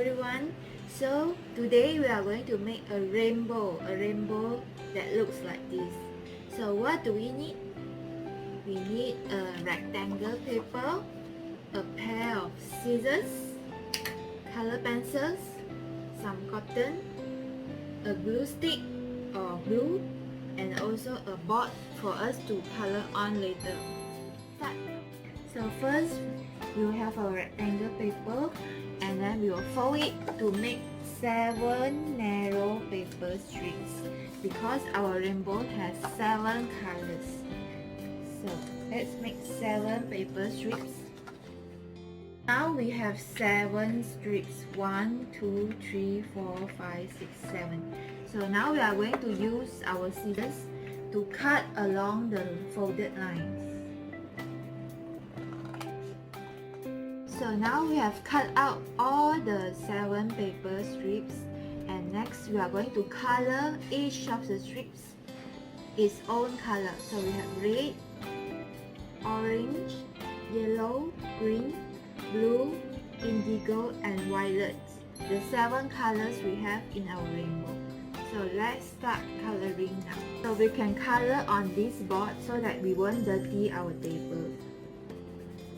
everyone. So today we are going to make a rainbow that looks like this. So what do we need? We need a rectangle paper, a pair of scissors, color pencils, some cotton, a glue stick or glue, and also a board for us to color on later. Start. So first we will have a rectangle paper and then we will fold it to make 7 narrow paper strips because our rainbow has 7 colors. So let's make 7 paper strips. Now we have 7 strips. 1, 2, 3, 4, 5, 6, 7. So now we are going to use our scissors to cut along the folded lines. So now we have cut out all the 7 paper strips, and next we are going to color each of the strips its own color. So we have red, orange, yellow, green, blue, indigo, and violet. The 7 colors we have in our rainbow. So let's start coloring now. So we can color on this board so that we won't dirty our table.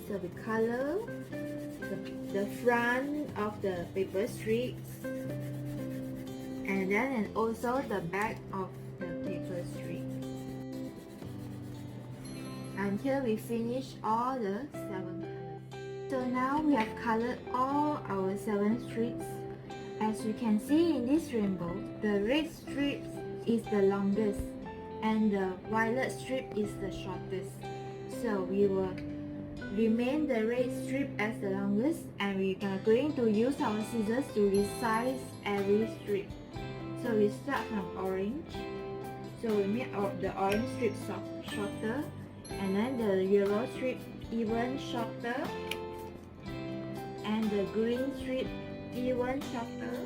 So we color the front of the paper strips and also the back of the paper strip until we finish all the 7 colors. So now we have colored all our 7 strips. As you can see in this rainbow, the red strip is the longest and the violet strip is the shortest. So we will remain the red strip as the longest, and we are going to use our scissors to resize every strip. So we start from orange. So we make the orange strip shorter, and then the yellow strip even shorter, and the green strip even shorter.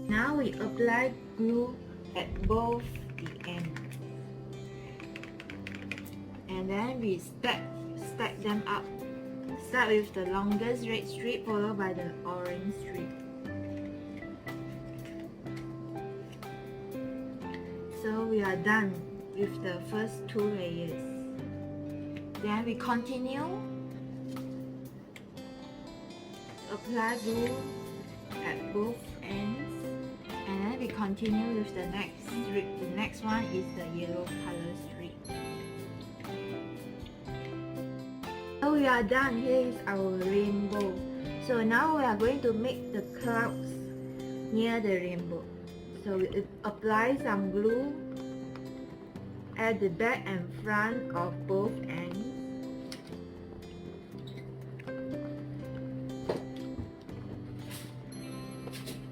Now we apply glue at both the ends, and then we stack them up. Start with the longest red strip followed by the orange strip. So we are done with the first 2 layers. Then we continue. Apply glue at both ends, and then we continue with the next strip. The next one is the yellow color strip. So we are done. Here is our rainbow. So now we are going to make the clouds near the rainbow. So we apply some glue at the back and front of both ends.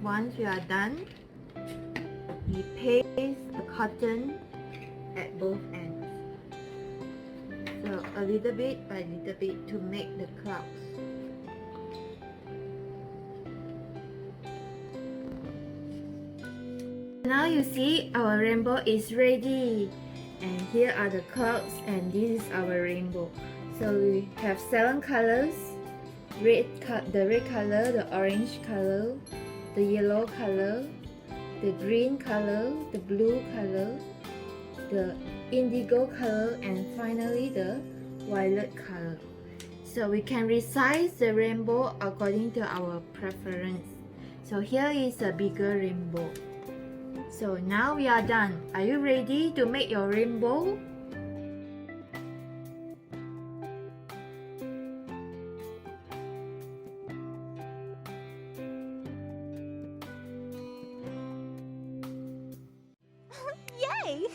Once we are done, we paste the cotton at both ends. So a little bit by little bit to make the clouds. Now you see our rainbow is ready, and here are the clouds, and this is our rainbow. So we have 7 colors: the red color, the orange color, the yellow color, the green color, the blue color, the indigo color, and finally the violet color. So we can resize the rainbow according to our preference. So here is a bigger rainbow. So now we are done. Are you ready to make your rainbow? Yay!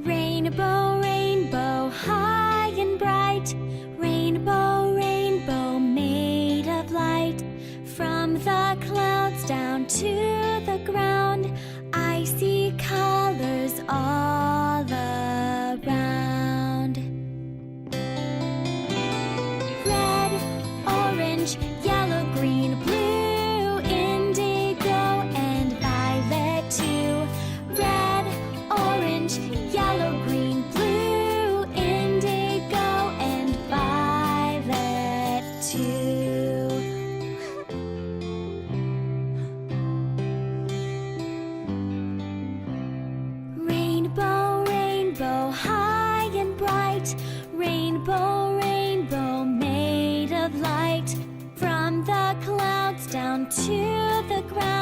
Rainbow, rainbow, high and bright. Rainbow, rainbow, made of light. From the clouds down to the ground, I see colors all around. Red, orange, yellow, green, blue, indigo, and violet too. Red, orange, yellow, green, blue, indigo, and violet too. down to the ground.